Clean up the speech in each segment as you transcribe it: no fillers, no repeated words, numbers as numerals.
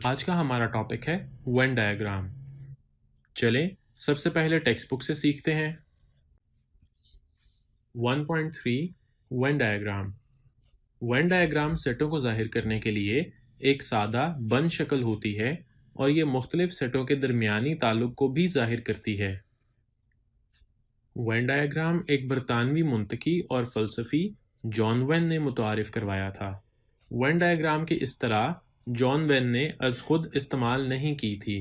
आज का हमारा टॉपिक है वेन डायग्राम। चलें सबसे पहले टेक्स्ट बुक से सीखते हैं। 1.3 वेन डायग्राम। वेन डायग्राम सेटों को जाहिर करने के लिए एक सादा बंद शक्ल होती है और ये मुख्तलिफ सेटों के दरमियानी ताल्लुक को भी जाहिर करती है। वेन डायग्राम एक बरतानवी मुंतकी और फ़लसफ़ी जॉन वेन ने मुतारिफ करवाया था। वेन डायग्राम की इस तरह जॉन वेन ने अज़ खुद इस्तेमाल नहीं की थी।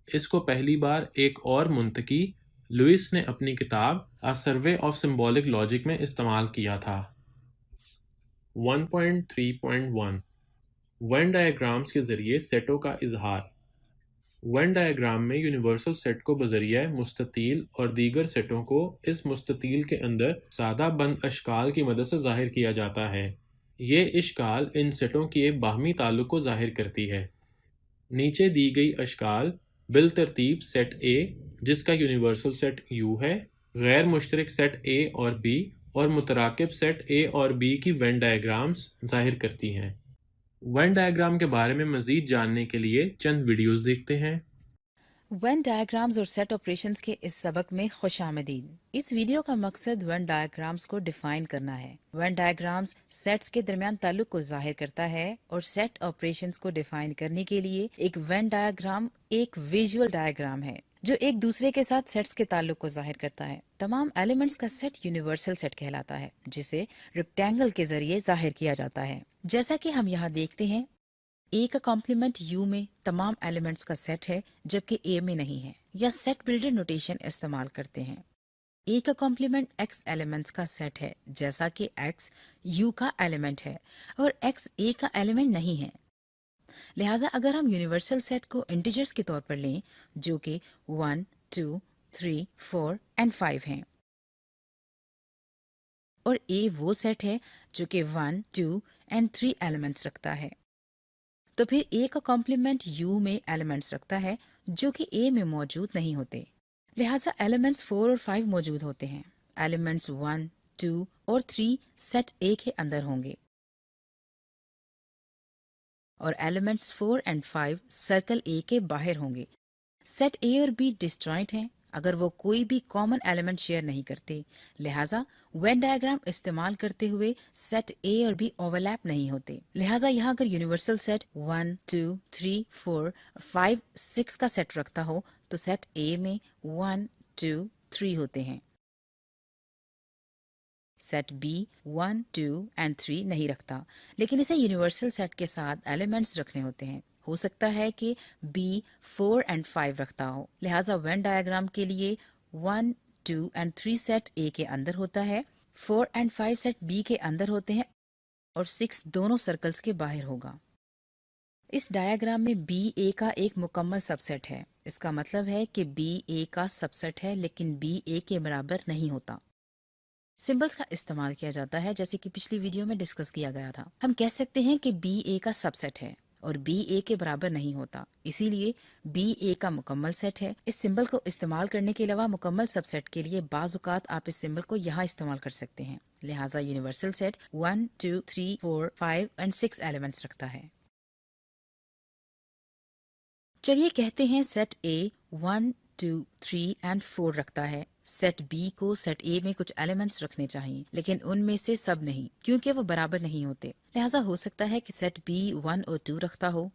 इसको पहली बार एक और मुंतकी लुइस ने अपनी किताब अ सर्वे ऑफ सिंबॉलिक लॉजिक में इस्तेमाल किया था। 1.3.1 वेन डायग्राम्स के ज़रिए सेटों का इजहार। वेन डायग्राम में यूनिवर्सल सेट को बजरिया मुस्ततील और दीगर सेटों को इस मुस्ततील के अंदर सादा बंद अशकाल की मदद से जाहिर किया जाता है। ये इश्काल इन सेटों के बाहमी ताल्लुक को जाहिर करती है। नीचे दी गई अशकाल बिलतरतीब सेट ए जिसका यूनिवर्सल सेट U है, गैर मुश्तरक सेट A और B और मुतराकिब सेट A और B की वेन डायग्राम्स जाहिर करती हैं। वेन डायग्राम के बारे में मज़ीद जानने के लिए चंद वीडियोस देखते हैं। वेन डायग्राम्स और सेट ऑपरेशंस के इस सबक में खुशामदीद। इस वीडियो का मकसद वेन डायग्राम्स को डिफाइन करना है। वेन डायग्राम्स सेट्स के दरमियान ताल्लुक को जाहिर करता है और सेट ऑपरेशंस को डिफाइन करने के लिए एक वेन डायग्राम एक विजुअल डायग्राम है जो एक दूसरे के साथ सेट्स के ताल्लुक को जाहिर करता है। तमाम एलिमेंट्स का सेट यूनिवर्सल सेट कहलाता है जिसे रेक्टेंगल के जरिए जाहिर किया जाता है। जैसा कि हम यहाँ देखते हैं, ए का कॉम्प्लीमेंट यू में तमाम एलिमेंट्स का सेट है जबकि ए में नहीं है, या सेट बिल्डर नोटेशन इस्तेमाल करते हैं। ए का कॉम्प्लीमेंट एक्स एलिमेंट्स का सेट है जैसा कि एक्स यू का एलिमेंट है और एक्स ए का एलिमेंट नहीं है। लिहाजा अगर हम यूनिवर्सल सेट को इंटीजर्स के तौर पर लें जो कि 1, 2, 3, 4 एंड 5 हैं और ए वो सेट है जो कि 1, 2 एंड 3 एलिमेंट्स रखता है, तो फिर ए का कॉम्प्लीमेंट यू में एलिमेंट्स रखता है जो कि ए में मौजूद नहीं होते। लिहाजा एलिमेंट्स 4 और 5 मौजूद होते हैं। एलिमेंट्स 1, 2 और 3 सेट ए के अंदर होंगे और एलिमेंट्स 4 एंड 5 सर्कल ए के बाहर होंगे। सेट ए और बी डिस्जॉइंट हैं अगर वो कोई भी कॉमन एलिमेंट शेयर नहीं करते। लिहाजा वेन डायग्राम इस्तेमाल करते हुए सेट ए और बी ओवरलैप नहीं होते। लिहाजा यहाँ अगर यूनिवर्सल सेट 1, 2, 3, 4, 5, 6 का सेट रखता हो तो सेट ए में 1, 2, 3 होते हैं। सेट बी 1, 2 एंड 3 नहीं रखता, लेकिन इसे यूनिवर्सल सेट के साथ एलिमेंट्स रखने होते हैं। हो सकता है कि बी 4 एंड 5 रखता हो। लिहाजा वेन डायग्राम के लिए 1, 2 एंड 3 सेट ए के अंदर होता है, 4 एंड 5 सेट बी के अंदर होते हैं और 6 दोनों सर्कल्स के बाहर होगा। इस डायग्राम में बी ए का एक मुकम्मल सबसेट है। इसका मतलब है कि बी ए का सबसेट है लेकिन बी ए के बराबर नहीं होता। सिंबल्स का इस्तेमाल किया जाता है जैसे कि पिछली वीडियो में डिस्कस किया गया था। हम कह सकते हैं कि बी ए का सबसेट है और बी ए के बराबर नहीं होता, इसीलिए बी ए का मुकम्मल सेट है। इस सिंबल को इस्तेमाल करने के अलावा मुकम्मल सबसेट के लिए बाज़ औक़ात आप इस सिंबल को यहाँ इस्तेमाल कर सकते हैं। लिहाजा यूनिवर्सल सेट 1, 2, 3, 4, 5 एंड 6 एलिमेंट्स रखता है। चलिए कहते हैं सेट ए 1, 2, 3 एंड 4 रखता है। सेट बी को सेट ए में कुछ एलिमेंट्स रखने चाहिए लेकिन उनमें से सब नहीं, क्योंकि वो बराबर नहीं होते। लिहाजा हो सकता है कि सेट बी 1 और 2 रखता हो।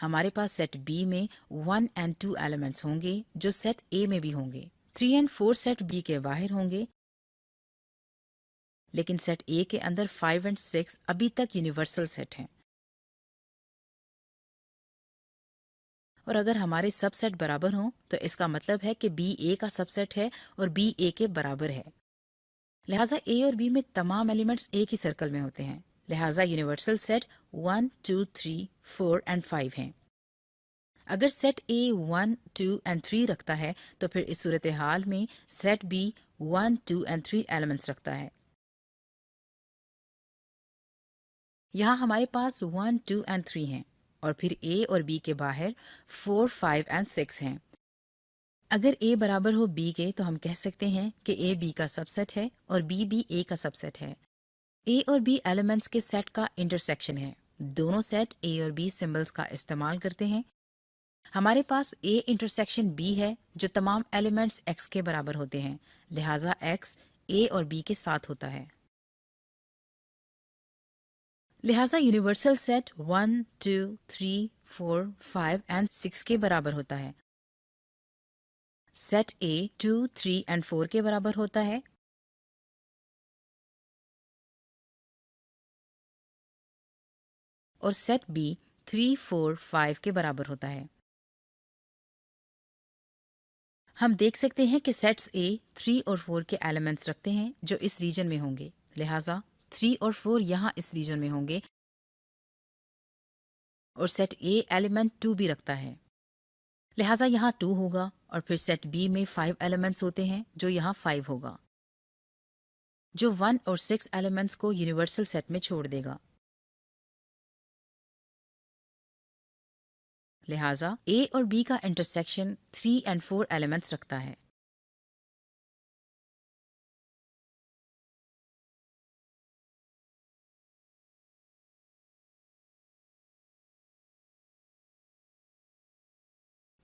हमारे पास सेट बी में 1 एंड 2 एलिमेंट्स होंगे जो सेट ए में भी होंगे। 3 एंड 4 सेट बी के बाहर होंगे लेकिन सेट ए के अंदर 5 एंड 6 अभी तक यूनिवर्सल सेट हैं। और अगर हमारे सबसेट बराबर हों तो इसका मतलब है कि बी ए का सबसेट है और बी ए के बराबर है। लिहाजा ए और बी में तमाम एलिमेंट्स एक ही सर्कल में होते हैं। लिहाजा यूनिवर्सल सेट 1, 2, 3, 4 एंड 5 हैं। अगर सेट ए 1, 2 एंड 3 रखता है तो फिर इस सूरत हाल में सेट बी 1, 2 एंड 3 एलिमेंट्स रखता है। यहाँ हमारे पास 1, 2 एंड 3 हैं और फिर ए और बी के बाहर 4, 5 एंड 6 हैं। अगर ए बराबर हो बी के तो हम कह सकते हैं कि ए बी का सबसेट है और बी ए का सबसेट है। ए और बी एलिमेंट्स के सेट का इंटरसेक्शन है। दोनों सेट ए और बी सिंबल्स का इस्तेमाल करते हैं। हमारे पास ए इंटरसेक्शन बी है जो तमाम एलिमेंट्स एक्स के बराबर होते हैं, लिहाजा एक्स ए और बी के साथ होता है। लिहाजा यूनिवर्सल सेट 1, 2, 3, 4, 5 एंड 6 के बराबर होता है। सेट ए 2, 3 एंड 4 के बराबर होता है। और सेट बी 3, 4, 5 के बराबर होता है। हम देख सकते हैं कि सेट्स ए 3 और 4 के एलिमेंट्स रखते हैं जो इस रीजन में होंगे, लिहाजा 3 और 4 यहाँ इस रीजन में होंगे। और सेट ए एलिमेंट 2 भी रखता है, लिहाजा यहाँ 2 होगा। और फिर सेट बी में 5 एलिमेंट्स होते हैं जो यहाँ 5 होगा, जो 1 और 6 एलिमेंट्स को यूनिवर्सल सेट में छोड़ देगा। लिहाजा ए और बी का इंटरसेक्शन 3 एंड 4 एलिमेंट्स रखता है।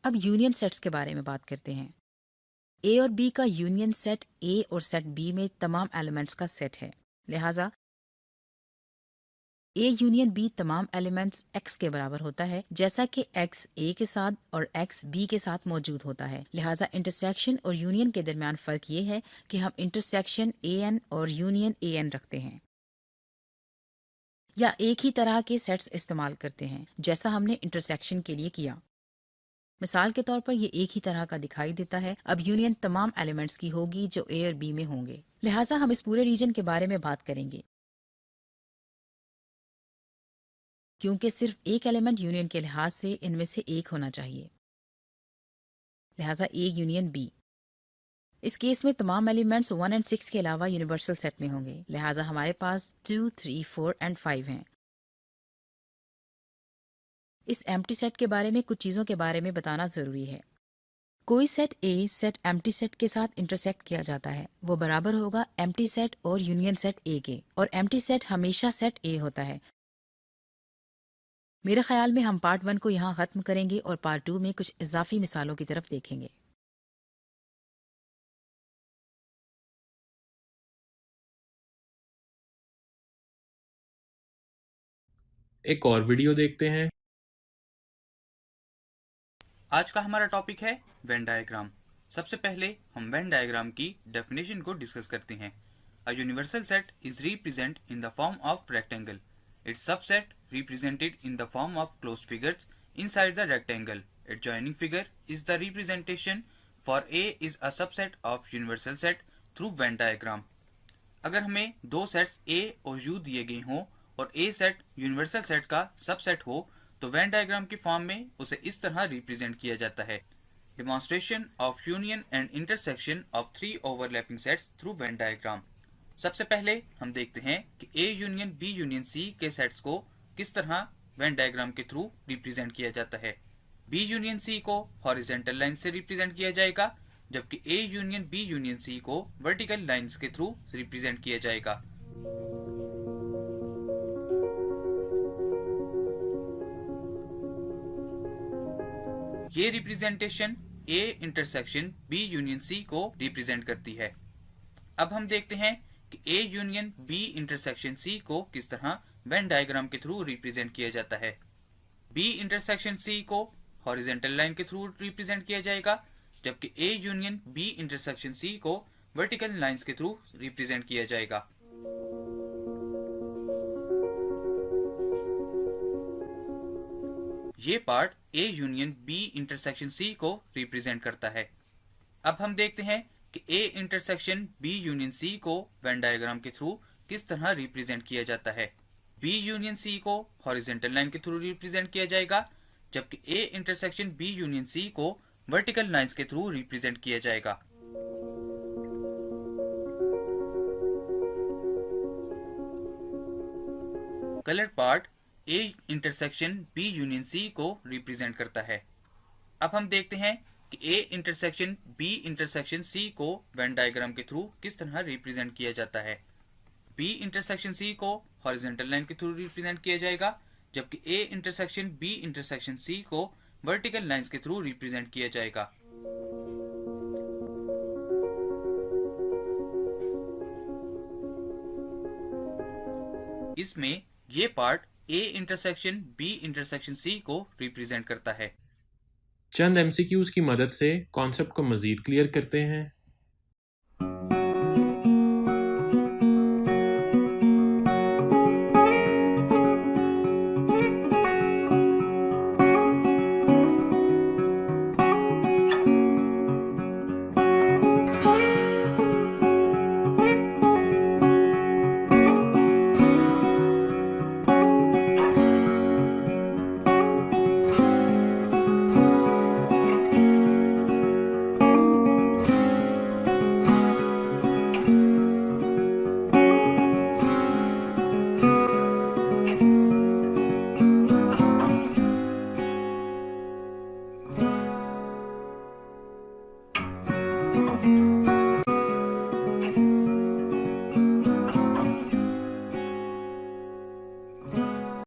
अब यूनियन सेट्स के बारे में बात करते हैं। ए और बी का यूनियन सेट ए और सेट बी में तमाम एलिमेंट्स का सेट है, लिहाजा ए यूनियन बी तमाम एलिमेंट्स एक्स के बराबर होता है, जैसा कि एक्स ए के साथ और एक्स बी के साथ मौजूद होता है। लिहाजा इंटरसेक्शन और यूनियन के दरमियान फ़र्क ये है कि हम इंटरसेक्शन ए एन और यूनियन ए एन रखते हैं, या एक ही तरह के सेट्स इस्तेमाल करते हैं जैसा हमने इंटरसेक्शन के लिए किया। मिसाल के तौर पर ये एक ही तरह का दिखाई देता है। अब यूनियन तमाम एलिमेंट्स की होगी जो ए और बी में होंगे, लिहाजा हम इस पूरे रीजन के बारे में बात करेंगे, क्योंकि सिर्फ एक एलिमेंट यूनियन के लिहाज से इनमें से एक होना चाहिए, लिहाजा ए यूनियन बी। इस केस में तमाम एलिमेंट्स 1 एंड 6 के अलावा यूनिवर्सल सेट में होंगे, लिहाजा हमारे पास 2, 3, 4 एंड 5 हैं। इस एम्प्टी सेट के बारे में कुछ चीज़ों के बारे में बताना ज़रूरी है। कोई सेट ए सेट एम्प्टी सेट के साथ इंटरसेक्ट किया जाता है, वो बराबर होगा एम्प्टी सेट और यूनियन सेट ए के, और एम्प्टी सेट हमेशा सेट ए होता है। मेरे ख्याल में हम पार्ट 1 को यहाँ ख़त्म करेंगे और पार्ट 2 में कुछ इजाफी मिसालों की तरफ देखेंगे। एक और वीडियो देखते हैं। आज का हमारा टॉपिक है वेन डायग्राम। सबसे पहले हम वेन डायग्राम की डेफिनेशन को डिस्कस करते हैं। A universal set is represent in the form of rectangle, it's subset represented in the form of closed figures inside the rectangle, it's joining figure is the representation for a is a subset of universal set through Venn diagram. अगर हमें दो sets A और you दिए गए हों और ए set universal set का subset हो तो वेन डायग्राम की फॉर्म में उसे इस तरह रिप्रेजेंट किया जाता है। Demonstration of union and intersection of three overlapping sets through Venn diagram. सबसे पहले हम देखते हैं कि A union B union C के सेट्स को किस तरह वेन डायग्राम के थ्रू रिप्रेजेंट किया जाता है। बी यूनियन सी को हॉरिजॉन्टल लाइन से रिप्रेजेंट किया जाएगा, जबकि A union B union C को वर्टिकल लाइंस के थ्रू रिप्रेजेंट किया जाएगा। ये representation A intersection B union C को रिप्रेजेंट करती है। अब हम देखते हैं कि A union B intersection C को किस तरह वेन डायग्राम के थ्रू रिप्रेजेंट किया जाता है। बी इंटरसेक्शन सी को हॉरिजॉन्टल लाइन के थ्रू रिप्रेजेंट किया जाएगा, जबकि A union B intersection C को वर्टिकल लाइंस के थ्रू रिप्रेजेंट किया जाएगा। ये part A union B intersection C को रिप्रेजेंट करता है। अब हम देखते हैं कि A intersection B union C को वेन डायग्राम के थ्रू किस तरह रिप्रेजेंट किया जाता है। बी यूनियन सी को हॉरिजॉन्टल लाइन के थ्रू रिप्रेजेंट किया जाएगा, जबकि A intersection B union C को वर्टिकल लाइंस के थ्रू रिप्रेजेंट किया जाएगा। Colour part A intersection B union C को रिप्रेजेंट करता है। अब हम देखते हैं कि A intersection B intersection C को वेन डायग्राम के थ्रू किस तरह रिप्रेजेंट किया जाता है। बी इंटरसेक्शन सी को हॉरिजॉन्टल लाइन के थ्रू रिप्रेजेंट किया जाएगा, जबकि A intersection B intersection C को वर्टिकल लाइंस के थ्रू रिप्रेजेंट किया जाएगा। इसमें ये part A intersection B intersection C को रिप्रेजेंट करता है। चंद एमसीक्यूज की मदद से कॉन्सेप्ट को मजीद क्लियर करते हैं।